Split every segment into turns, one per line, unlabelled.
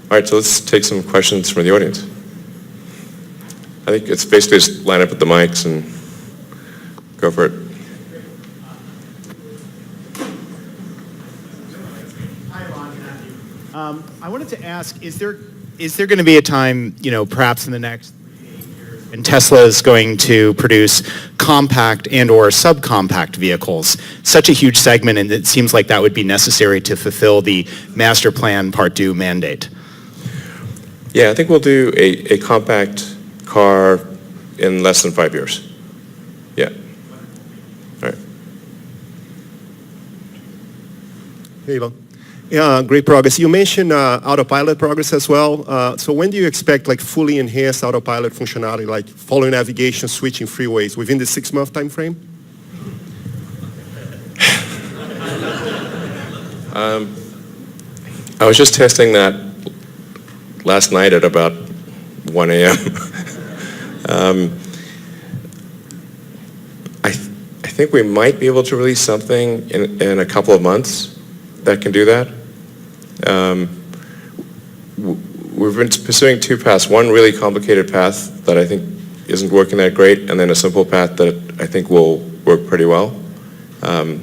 All right, so let's take some questions from the audience. I think it's basically just line up with the mics and go for it.
Hi, Elon. I wanted to ask, is there going to be a time, perhaps in the next 8 years, when Tesla is going to produce compact and or subcompact vehicles, such a huge segment, and it seems like that would be necessary to fulfill the master plan Part 2 mandate?
Yeah, I think we'll do a compact car in less than 5 years. Yeah. All right.
Hey, Elon. Yeah, great progress. You mentioned autopilot progress as well. So when do you expect fully enhanced autopilot functionality, like following navigation, switching freeways, within the 6-month time frame?
I was just testing that last night at about 1 a.m. I think we might be able to release something in a couple of months that can do that. We've been pursuing 2 paths. One really complicated path that I think isn't working that great, and then a simple path that I think will work pretty well. I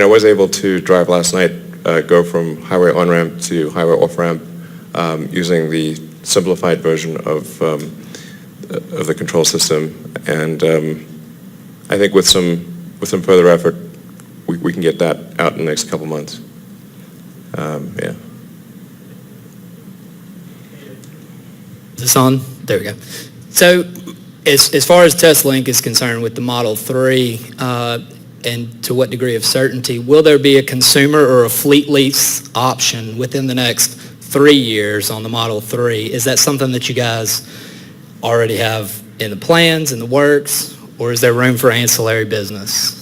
was able to drive last night, go from highway on-ramp to highway off-ramp using the simplified version of the control system, and I think with some further effort, we can get that out in the next couple months. Yeah.
Is this on? There we go. So as far as Tesla Inc. is concerned with the Model 3, and to what degree of certainty, will there be a consumer or a fleet lease option within the next 3 years on the Model 3? Is that something that you guys already have in the plans, in the works, or is there room for ancillary business?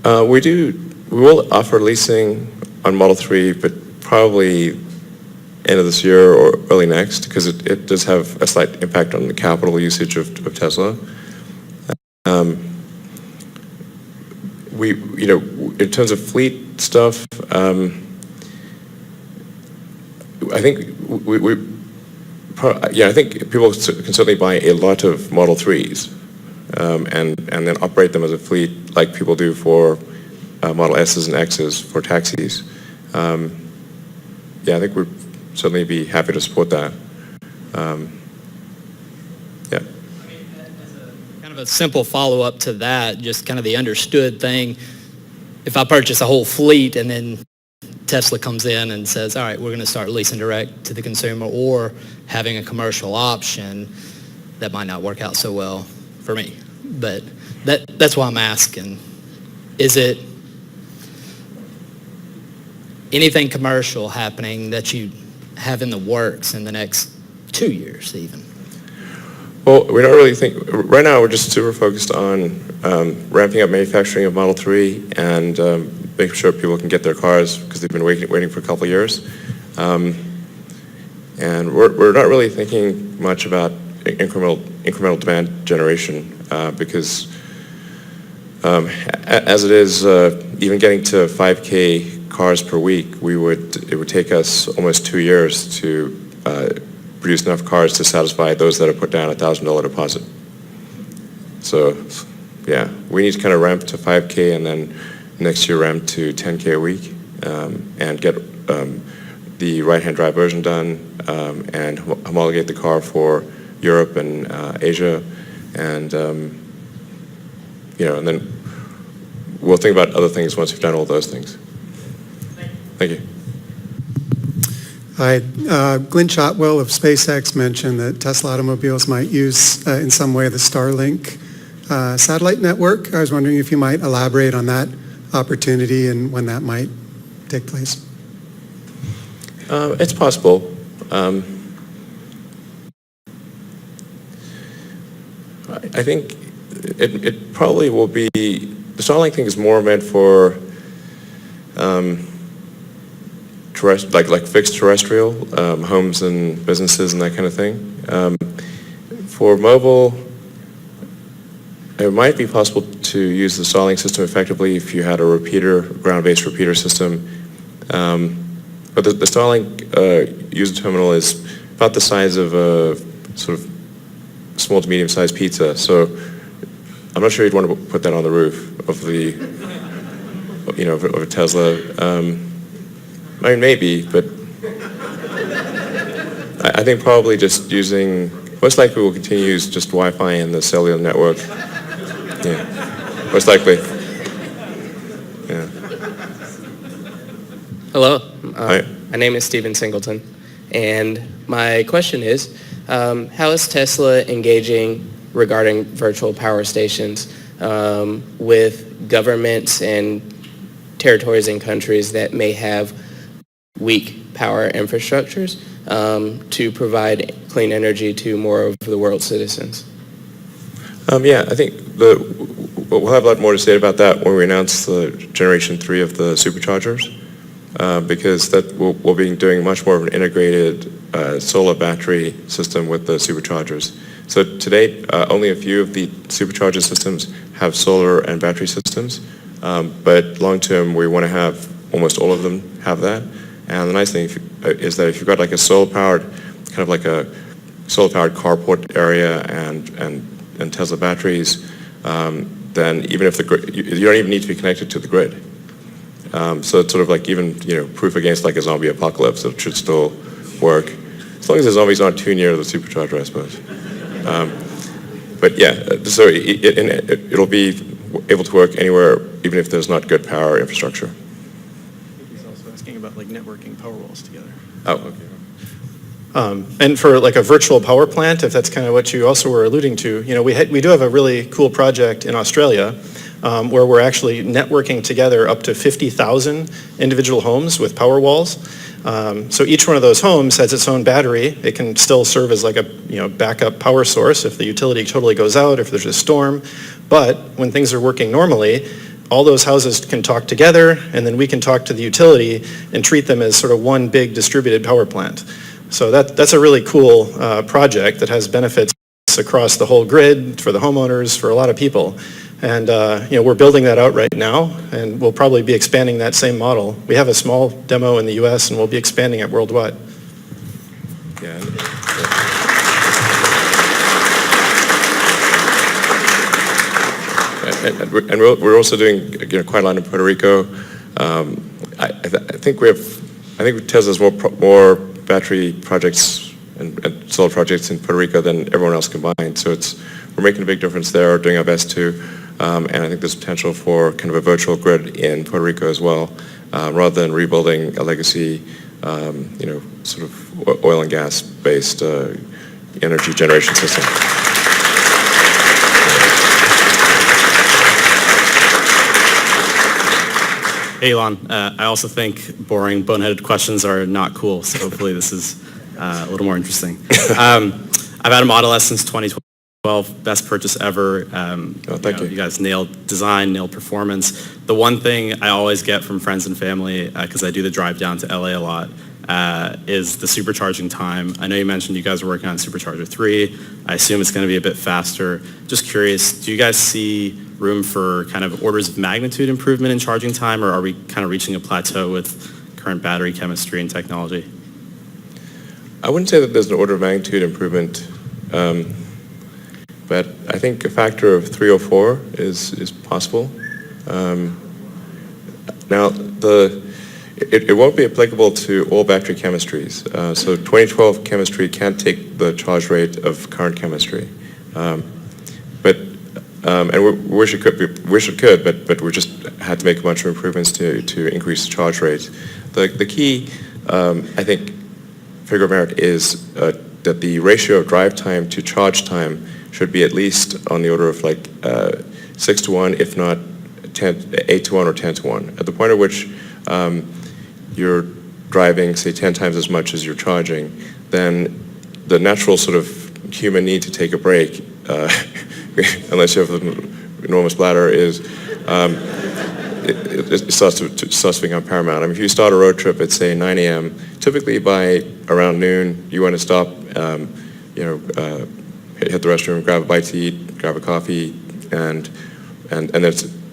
We will offer leasing on Model 3, but probably end of this year or early next, because it does have a slight impact on the capital usage of Tesla. In terms of fleet stuff, I think I think people can certainly buy a lot of Model 3s and then operate them as a fleet like people do for Model S's and X's for taxis. I think we'd certainly be happy to support that.
Kind of a simple follow-up to that, just kind of the understood thing. If I purchase a whole fleet and then Tesla comes in and says, all right, we're going to start leasing direct to the consumer or having a commercial option, that might not work out so well for me. But that's why I'm asking. Is it anything commercial happening that you have in the works in the next 2 years even?
Well, we don't really think, right now we're just super focused on ramping up manufacturing of Model 3 and making sure people can get their cars because they've been waiting for a couple of years. And we're not really thinking much about incremental demand generation because as it is, even getting to 5K cars per week, it would take us almost 2 years to produce enough cars to satisfy those that have put down a $1,000 deposit. So, yeah, we need to kind of ramp to 5K and then next year ramp to 10K a week and get the right-hand drive version done and homologate the car for Europe and Asia, and and then we'll think about other things once we've done all those things. Thank you.
Hi, Glenn Shotwell of SpaceX mentioned that Tesla automobiles might use in some way the Starlink satellite network. I was wondering if you might elaborate on that opportunity and when that might take place.
It's possible. I think it probably will be, the Starlink thing is more meant for like fixed terrestrial homes and businesses and that kind of thing. For mobile, It might be possible to use the Starlink system effectively if you had a repeater, ground-based repeater system. But the Starlink user terminal is about the size of a sort of small to medium-sized pizza. So I'm not sure you'd want to put that on the roof of the, of a Tesla. I mean, maybe, but I think probably just using, most likely we'll continue to use just Wi-Fi and the cellular network. Yeah, most likely. Yeah.
Hello,
Hi.
my name is Stephen Singleton, and my question is, how is Tesla engaging regarding virtual power stations with governments and territories and countries that may have weak power infrastructures to provide clean energy to more of the world's citizens?
Yeah, I think we'll have a lot more to say about that when we announce the Generation 3 of the superchargers, because that we'll be doing much more of an integrated solar battery system with the superchargers. So to date, only a few of the supercharger systems have solar and battery systems, but long term we want to have almost all of them have that. And the nice thing is that if you've got like a solar-powered, kind of like a solar-powered carport area and Tesla batteries, then even if the grid, you don't even need to be connected to the grid. So it's sort of like even proof against like a zombie apocalypse. It should still work as long as the zombies aren't too near the supercharger, I suppose. But yeah, so it'll be able to work anywhere, even if there's not good power infrastructure.
He's also asking about like networking power walls together.
Oh, okay.
And for like a virtual power plant, if that's kind of what you also were alluding to, we do have a really cool project in Australia where we're actually networking together up to 50,000 individual homes with power walls. So each one of those homes has its own battery. It can still serve as like a backup power source if the utility totally goes out, if there's a storm. But when things are working normally, all those houses can talk together, and then we can talk to the utility and treat them as sort of one big distributed power plant. So that's a really cool project that has benefits across the whole grid for the homeowners, for a lot of people. And we're building that out right now, and we'll probably be expanding that same model. We have a small demo in the US, and we'll be expanding it worldwide.
Yeah. And we're also doing quite a lot in Puerto Rico. I think Tesla has more battery projects and solar projects in Puerto Rico than everyone else combined. So we're making a big difference there, doing our best to, and I think there's potential for kind of a virtual grid in Puerto Rico as well, rather than rebuilding a legacy, sort of oil and gas based energy generation system.
Hey, Elon. I also think boring, boneheaded questions are not cool, so hopefully this is a little more interesting. I've had a Model S since 2012, best purchase ever.
Thank you.
You guys nailed design, nailed performance. The one thing I always get from friends and family, because I do the drive down to LA a lot, is the supercharging time. I know you mentioned you guys are working on Supercharger 3. I assume it's going to be a bit faster. Just curious, do you guys see room for kind of orders of magnitude improvement in charging time, or are we kind of reaching a plateau with current battery chemistry and technology?
I wouldn't say that there's an order of magnitude improvement, but I think a factor of 3 or 4 is possible. Now, it won't be applicable to all battery chemistries. So 2012 chemistry can't take the charge rate of current chemistry. And we wish it could, but we just had to make a bunch of improvements to increase the charge rate. The key, I think, figure of merit is that the ratio of drive time to charge time should be at least on the order of like 6 to 1, if not 8 to 1 or 10 to 1. At the point at which you're driving, say, 10 times as much as you're charging, then the natural sort of human need to take a break, unless you have an enormous bladder, is it starts to become paramount. I mean, if you start a road trip at say 9 a.m., typically by around noon you want to stop, hit the restroom, grab a bite to eat, grab a coffee, then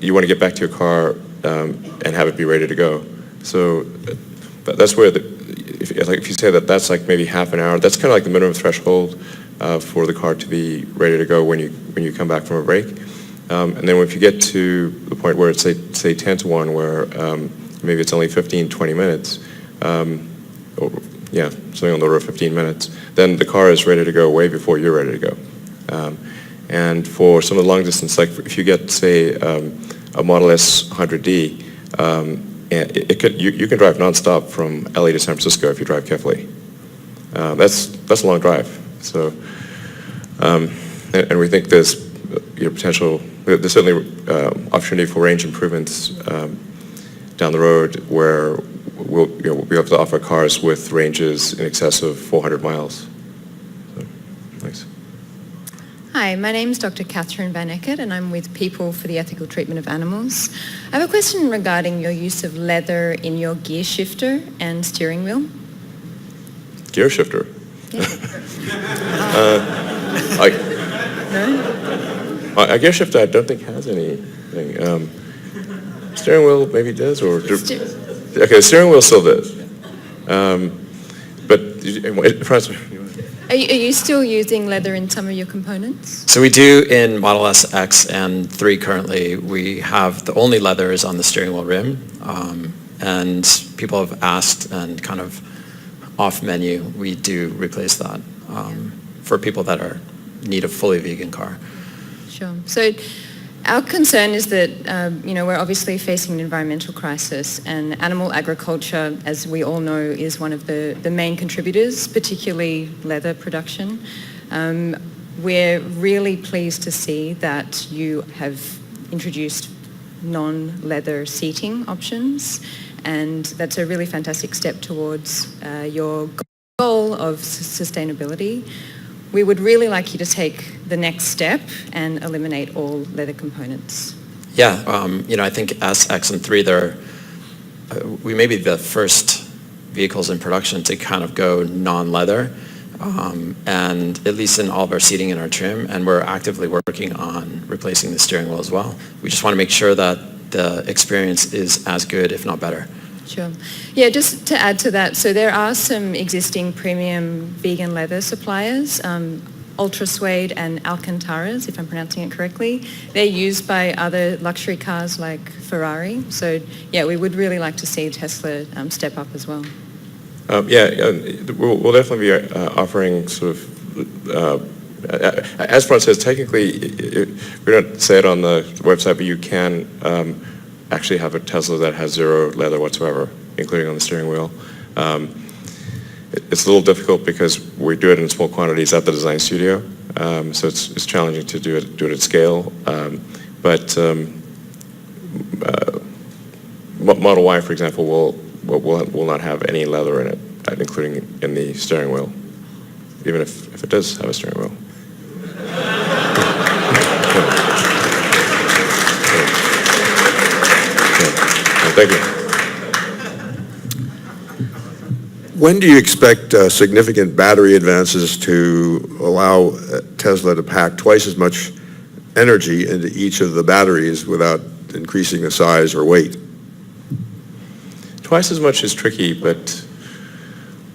you want to get back to your car and have it be ready to go. So that's where if you say that that's like maybe half an hour, that's kind of like the minimum threshold for the car to be ready to go when you come back from a break. And then if you get to the point where it's say 10 to 1, where maybe it's only 15, 20 minutes, or, something on the order of 15 minutes, then the car is ready to go way before you're ready to go. And for some of the long distance, like if you get, say, a Model S 100D, you can drive nonstop from LA to San Francisco if you drive carefully. That's a long drive. So, and we think there's potential. There's certainly opportunity for range improvements down the road where we'll be able to offer cars with ranges in excess of 400 miles. So, thanks.
Hi, my name is Dr. Catherine Van Eckert and I'm with People for the Ethical Treatment of Animals. I have a question regarding your use of leather in your gear shifter and steering wheel.
Gear shifter?
Yeah.
No? A gear shifter I don't think has anything. Steering wheel maybe does, or... Okay, the steering wheel still does. But, Francis...
Are you still using leather in some of your components?
So we do in Model S, X, and 3 currently. We have the only leather is on the steering wheel rim. And people have asked, and kind of off menu, we do replace that for people that need a fully vegan car.
Sure. So our concern is that, we're obviously facing an environmental crisis, and animal agriculture, as we all know, is one of the main contributors, particularly leather production. We're really pleased to see that you have introduced non-leather seating options, and that's a really fantastic step towards your goal of sustainability. We would really like you to take the next step and eliminate all leather components.
Yeah, I think S, X, and 3, we may be the first vehicles in production to kind of go non-leather, and at least in all of our seating and our trim, and we're actively working on replacing the steering wheel as well. We just want to make sure that the experience is as good, if not better.
Sure. Yeah, just to add to that, so there are some existing premium vegan leather suppliers, Ultra Suede and Alcantara's, if I'm pronouncing it correctly. They're used by other luxury cars like Ferrari. So yeah, we would really like to see Tesla step up as well.
We'll definitely be offering sort of, as Franz says, technically, we don't say it on the website, but you can actually have a Tesla that has zero leather whatsoever, including on the steering wheel. It's a little difficult because we do it in small quantities at the design studio, so it's challenging to do it at scale. But Model Y, for example, will not have any leather in it, including in the steering wheel, even if it does have a steering wheel. Thank you.
When do you expect significant battery advances to allow Tesla to pack twice as much energy into each of the batteries without increasing the size or weight?
Twice as much is tricky, but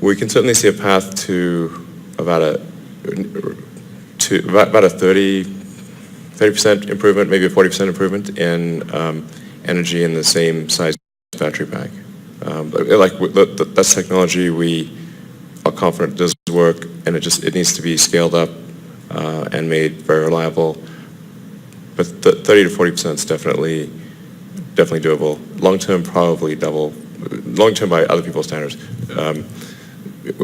we can certainly see a path to about a 30% improvement, maybe a 40% improvement in energy in the same size battery pack. That's technology we are confident does work, and it needs to be scaled up and made very reliable. But 30 to 40% is definitely doable. Long term, probably double. Long term by other people's standards.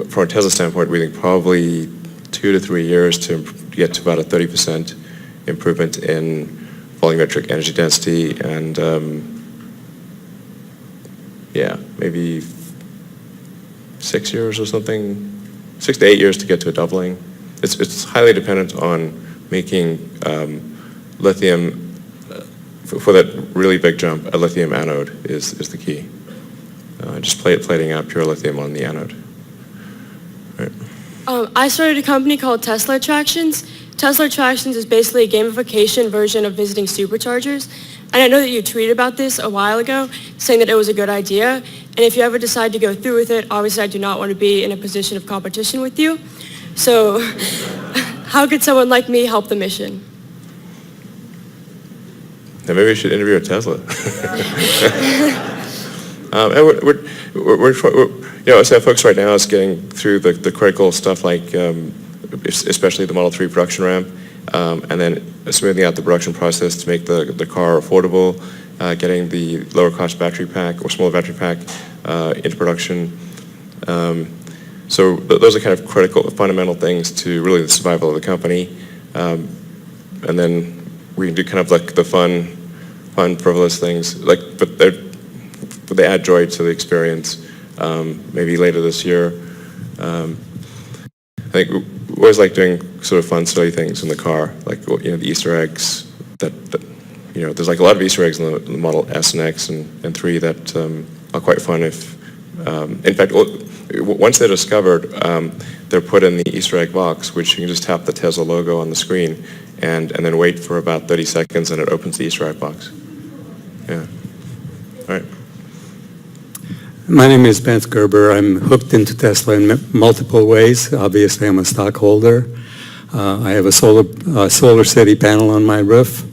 From a Tesla standpoint, we think probably 2 to 3 years to get to about a 30% improvement in volumetric energy density, and maybe 6 years or something, 6 to 8 years to get to a doubling. It's highly dependent on making lithium, for that really big jump, a lithium anode is the key. Just plating out pure lithium on the anode. Right.
I started a company called Tesla Attractions Tesla Attractions is basically a gamification version of visiting superchargers. And I know that you tweeted about this a while ago, saying that it was a good idea. And if you ever decide to go through with it, obviously I do not want to be in a position of competition with you. So how could someone like me help the mission?
Now maybe we should interview a Tesla. And we're so our focus right now is getting through the critical stuff like, especially the Model 3 production ramp, and then smoothing out the production process to make the car affordable, getting the lower cost battery pack or smaller battery pack into production. So those are kind of critical, fundamental things to really the survival of the company. And then we can do kind of like the fun, frivolous things, but they add joy to the experience. Maybe later this year. I think we always like doing sort of fun, silly things in the car, like the Easter eggs. That there's like a lot of Easter eggs in the Model S and X and 3 that are quite fun. If in fact, once they're discovered, they're put in the Easter egg box, which you can just tap the Tesla logo on the screen and then wait for about 30 seconds, and it opens the Easter egg box. Yeah. All right.
My name is Bent Gerber. I'm hooked into Tesla in multiple ways. Obviously, I'm a stockholder. I have a solar city panel on my roof,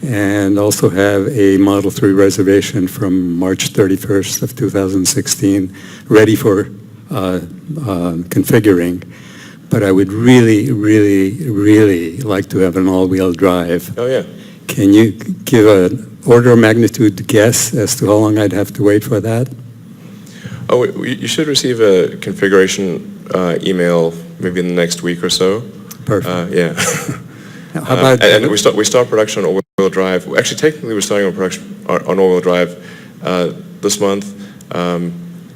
and also have a Model 3 reservation from March 31st of 2016 ready for configuring. But I would really, really, really like to have an all-wheel drive.
Oh, yeah.
Can you give an order of magnitude guess as to how long I'd have to wait for that?
Oh, you should receive a configuration email maybe in the next week or so.
Perfect.
Yeah.
How about
and we start production on all-wheel drive. Actually, technically, we're starting on production on all-wheel drive this month,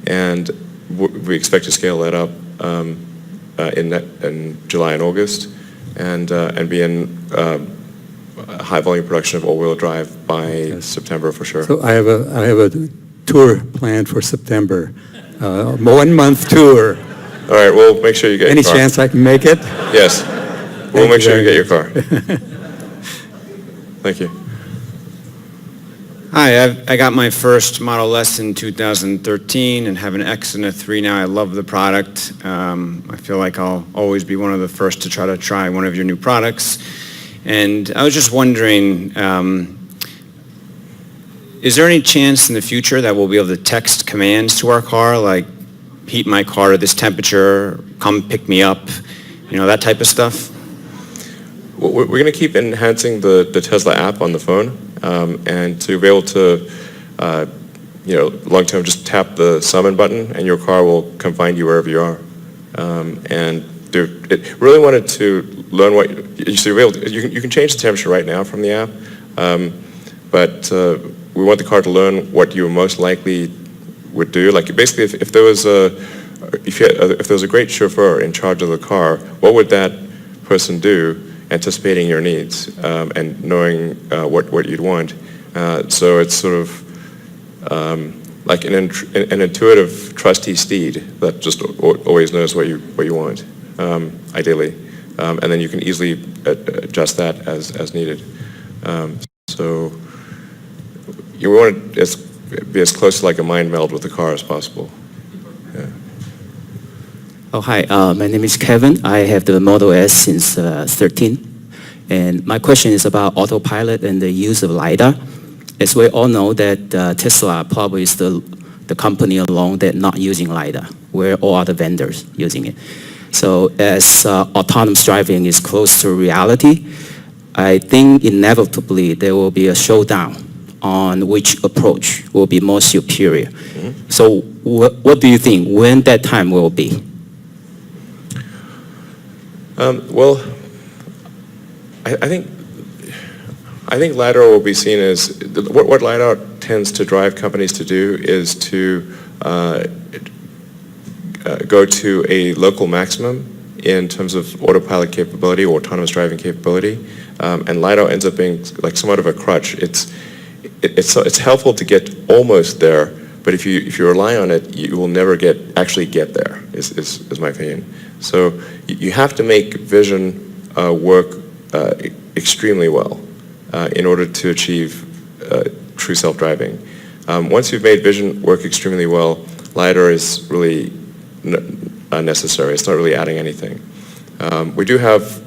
and we expect to scale that up in July and August, and be in high volume production of all-wheel drive by September for sure.
So I have a tour planned for September, 1 month tour.
All right, we'll make sure you get
Any
your car.
chance I can make it?
Yes. We'll make sure you get your car. Thank you.
Hi, I got my first Model S in 2013 and have an X and a 3 now. I love the product. I feel like I'll always be one of the first to try one of your new products. And I was just wondering, is there any chance in the future that we'll be able to text commands to our car, like heat my car to this temperature, come pick me up, that type of stuff?
Well, we're going to keep enhancing the Tesla app on the phone, and to be able to, long-term just tap the summon button and your car will come find you wherever you are. Really wanted to learn what you can change the temperature right now from the app, but we want the car to learn what you most likely would do. Like basically, if there was a great chauffeur in charge of the car, what would that person do, anticipating your needs and knowing what you'd want? So it's sort of like an intuitive, trusty steed that just always knows what you want, ideally, and then you can easily adjust that as needed. So you want to be as close to like a mind meld with the car as possible. Yeah.
Oh, hi. My name is Kevin. I have the Model S since 13. And my question is about autopilot and the use of LiDAR. As we all know that Tesla probably is the company alone that not using LiDAR, where all other vendors using it. So as autonomous driving is close to reality, I think inevitably there will be a showdown on which approach will be more superior. Mm-hmm. So what do you think when that time will be?
Well, I think LiDAR will be seen as, what LiDAR tends to drive companies to do is to go to a local maximum in terms of autopilot capability or autonomous driving capability, and LiDAR ends up being like somewhat of a crutch. It's helpful to get almost there, but if you rely on it, you will never actually get there. Is my opinion. So you have to make vision work extremely well in order to achieve true self-driving. Once you've made vision work extremely well, LiDAR is really unnecessary. It's not really adding anything. We do have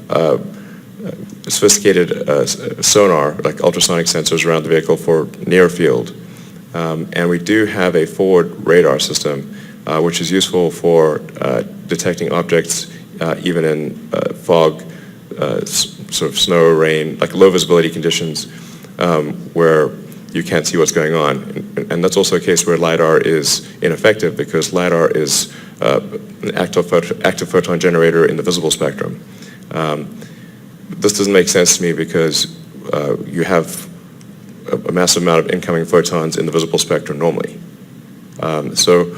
sophisticated sonar, like ultrasonic sensors around the vehicle for near field. And we do have a forward radar system, which is useful for detecting objects even in fog, sort of snow, rain, like low visibility conditions where you can't see what's going on. And that's also a case where LiDAR is ineffective because LiDAR is an active photon generator in the visible spectrum. This doesn't make sense to me because you have a massive amount of incoming photons in the visible spectrum normally. So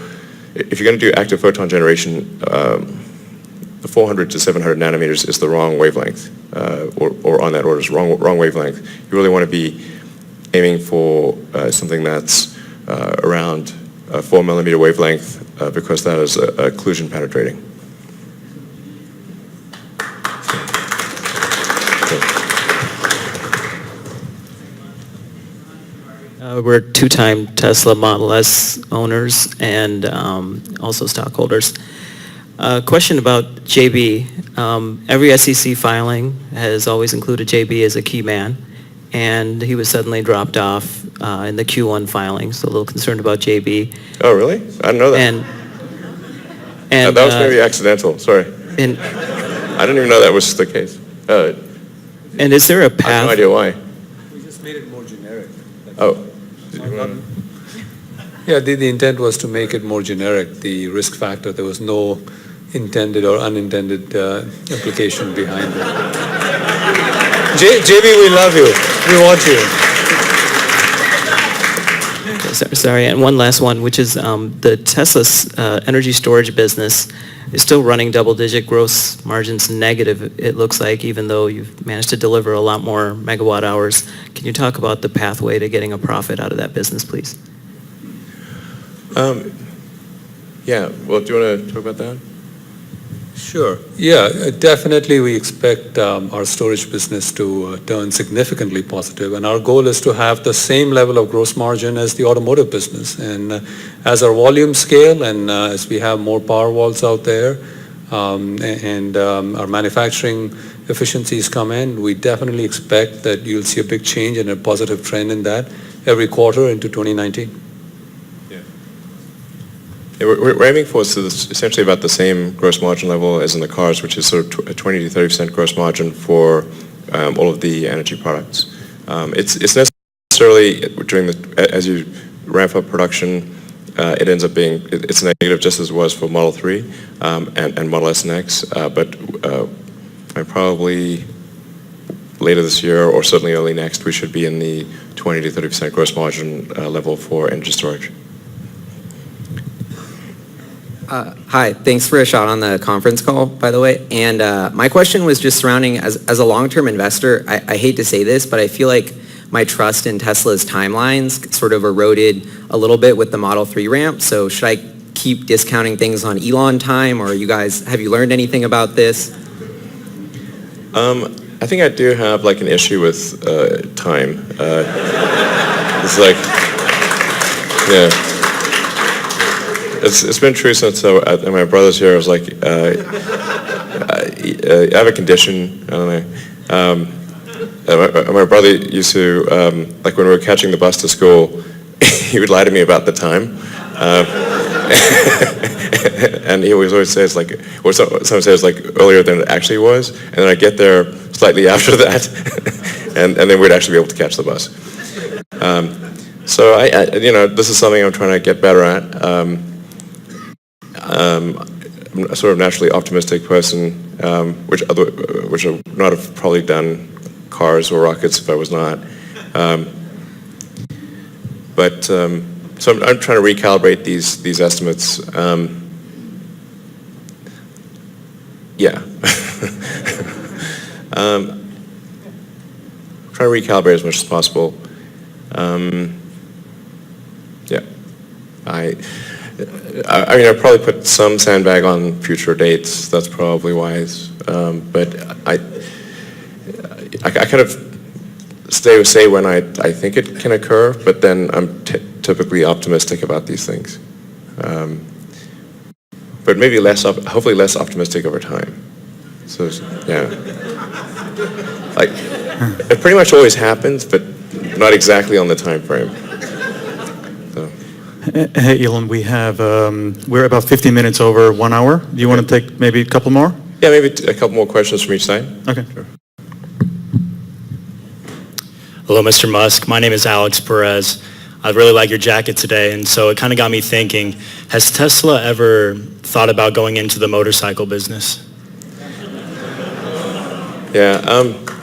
if you're going to do active photon generation, the 400 to 700 nanometers is the wrong wavelength, or on that order is wrong wavelength. You really want to be aiming for something that's around a 4 millimeter wavelength because that is occlusion penetrating.
We're two-time Tesla Model S owners and also stockholders. Question about JB. Every SEC filing has always included JB as a key man, and he was suddenly dropped off in the Q1 filing, so a little concerned about JB.
Oh, really? I didn't know that.
And
that was maybe accidental, sorry.
And
I didn't even know that was the case.
And is there a path?
I have no idea why.
We just made it more generic.
Oh.
Yeah, the intent was to make it more generic, the risk factor. There was no intended or unintended implication behind it. JB, we love you. We want you.
Sorry, and one last one, which is the Tesla's energy storage business is still running double-digit gross margins negative, it looks like, even though you've managed to deliver a lot more megawatt hours. Can you talk about the pathway to getting a profit out of that business, please?
Yeah, well, do you want to talk about that?
Sure. Yeah, definitely we expect our storage business to turn significantly positive, and our goal is to have the same level of gross margin as the automotive business. And as our volume scale and as we have more Powerwalls out there and our manufacturing efficiencies come in, we definitely expect that you'll see a big change and a positive trend in that every quarter into 2019.
Yeah, we're aiming for essentially about the same gross margin level as in the cars, which is sort of a 20 to 30% gross margin for all of the energy products. It's necessarily during as you ramp up production, it ends up being it's negative just as it was for Model 3 and Model S and X, but probably later this year or certainly early next, we should be in the 20 to 30% gross margin level for energy storage.
Hi, thanks for a shot on the conference call, by the way. And my question was just surrounding, as a long-term investor, I hate to say this, but I feel like my trust in Tesla's timelines sort of eroded a little bit with the Model 3 ramp. So should I keep discounting things on Elon time, or have you learned anything about this?
I think I do have like an issue with time. It's like, yeah. It's been true since my brother's here. I was like, I have a condition. I don't know. My brother used to, like when we were catching the bus to school, he would lie to me about the time. And he always says like, or sometimes says like earlier than it actually was. And then I get there slightly after that. and then we'd actually be able to catch the bus. So this is something I'm trying to get better at. I'm a sort of naturally optimistic person, which would not have probably done cars or rockets if I was not. So I'm trying to recalibrate these estimates. Yeah. Try to recalibrate as much as possible. Yeah. I mean, I'll probably put some sandbag on future dates. That's probably wise. But I kind of say when I think it can occur, but then I'm typically optimistic about these things. But maybe hopefully less optimistic over time. So, yeah. Like, it pretty much always happens, but not exactly on the time frame. So.
Hey, Elon, we're about 15 minutes over 1 hour. Do you want to take maybe a couple more?
Yeah, maybe a couple more questions from each side.
Okay.
Sure.
Hello, Mr. Musk. My name is Alex Perez. I really like your jacket today, and so it kind of got me thinking, has Tesla ever thought about going into the motorcycle business?
Yeah,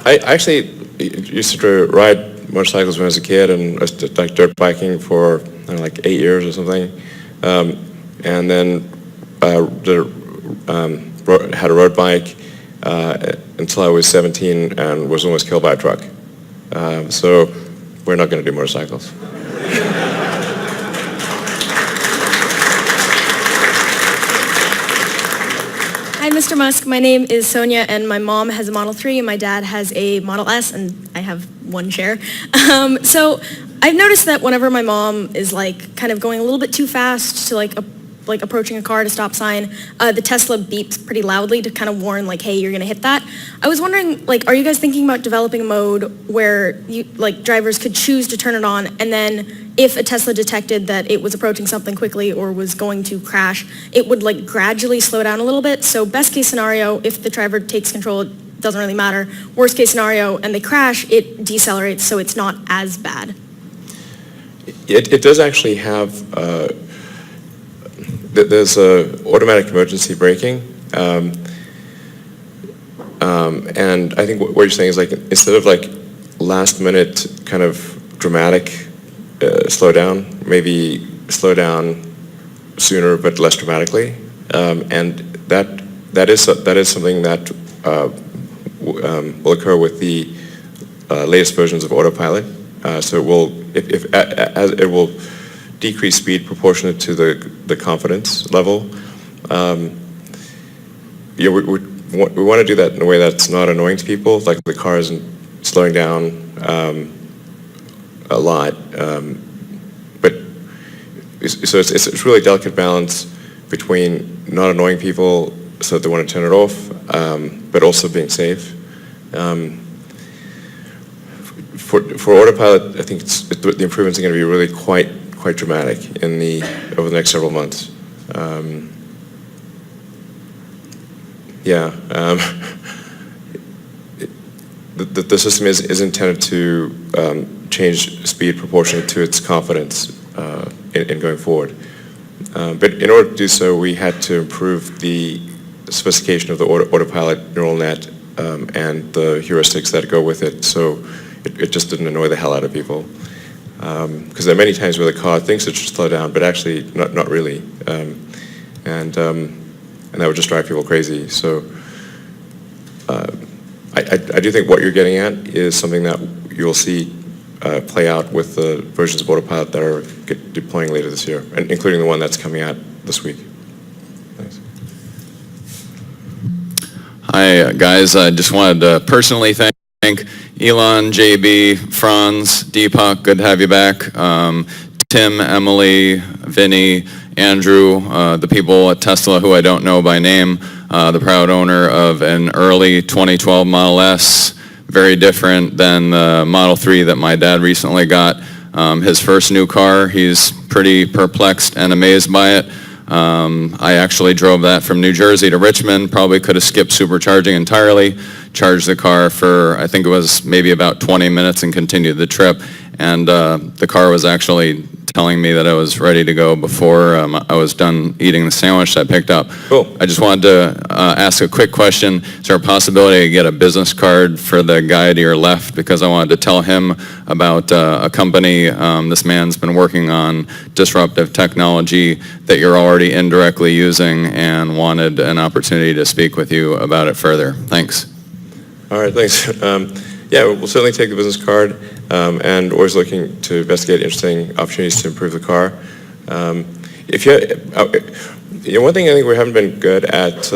I actually used to ride motorcycles when I was a kid, and I was like dirt biking for like 8 years or something, and then had a road bike until I was 17 and was almost killed by a truck. So we're not going to do motorcycles.
Hi, Mr. Musk. My name is Sonia, and my mom has a Model 3, and my dad has a Model S, and I have one share. So I've noticed that whenever my mom is like kind of going a little bit too fast to like approaching a car at a stop sign, the Tesla beeps pretty loudly to kind of warn like, hey, you're going to hit that. I was wondering, like, are you guys thinking about developing a mode where drivers could choose to turn it on, and then if a Tesla detected that it was approaching something quickly or was going to crash, it would like gradually slow down a little bit? So best case scenario, if the driver takes control, it doesn't really matter. Worst case scenario, and they crash, it decelerates, so it's not as bad.
It does actually have, there's automatic emergency braking. And I think what you're saying is like, instead of like last minute kind of dramatic slow down, maybe slow down sooner but less dramatically. And that is something that will occur with the latest versions of autopilot. So it will decrease speed proportionate to the confidence level. We want to do that in a way that's not annoying to people, like the car isn't slowing down a lot. But so it's really a delicate balance between not annoying people so that they want to turn it off, but also being safe. For autopilot, I think the improvements are going to be really quite dramatic over the next several months. The system is intended to change speed proportionate to its confidence in going forward. But in order to do so, we had to improve the sophistication of the autopilot neural net and the heuristics that go with it, so it just didn't annoy the hell out of people. Because there are many times where the car thinks it should slow down, but actually not really. And that would just drive people crazy. So I do think what you're getting at is something that you'll see play out with the versions of autopilot that are deploying later this year, and including the one that's coming out this week. Thanks.
Hi, guys. I just wanted to personally thank Elon, JB, Franz, Deepak, good to have you back. Tim, Emily, Vinny, Andrew, the people at Tesla who I don't know by name, the proud owner of an early 2012 Model S, very different than the Model 3 that my dad recently got. His first new car, he's pretty perplexed and amazed by it. I actually drove that from New Jersey to Richmond, probably could have skipped supercharging entirely, charged the car for, I think it was maybe about 20 minutes and continued the trip. And the car was actually telling me that I was ready to go before I was done eating the sandwich that I picked up.
Cool.
I just wanted to ask a quick question. Is there a possibility to get a business card for the guy to your left? Because I wanted to tell him about a company this man's been working on, disruptive technology that you're already indirectly using, and wanted an opportunity to speak with you about it further. Thanks.
All right, thanks. Yeah, we'll certainly take the business card, and always looking to investigate interesting opportunities to improve the car. One thing I think we haven't been good at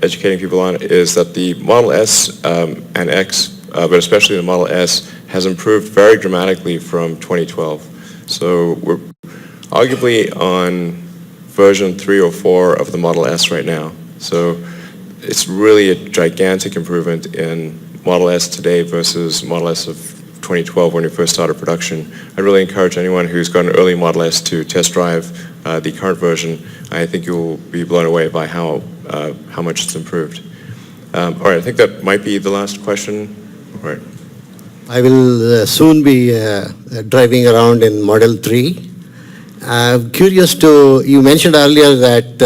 educating people on is that the Model S and X but especially the Model S, has improved very dramatically from 2012. So we're arguably on version 3 or 4 of the Model S right now. So it's really a gigantic improvement in Model S today versus Model S of 2012 when we first started production. I'd really encourage anyone who's got an early Model S to test drive the current version. I think you'll be blown away by how much it's improved. All right, I think that might be the last question. All right.
I will soon be driving around in Model 3. I'm curious you mentioned earlier that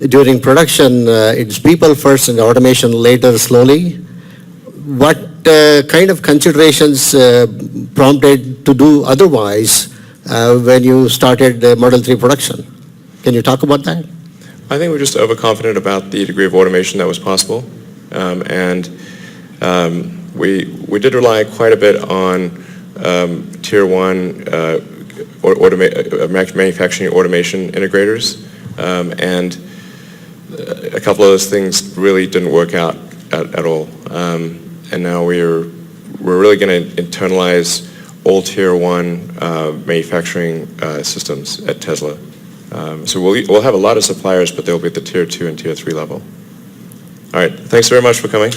during production, it's people first and automation later slowly. What kind of considerations prompted to do otherwise when you started Model 3 production? Can you talk about that?
I think we're just overconfident about the degree of automation that was possible. We did rely quite a bit on Tier 1 manufacturing automation integrators. And a couple of those things really didn't work out at all. And now we're really going to internalize all Tier 1 manufacturing systems at Tesla. So we'll have a lot of suppliers, but they'll be at the Tier 2 and Tier 3 level. All right, thanks very much for coming.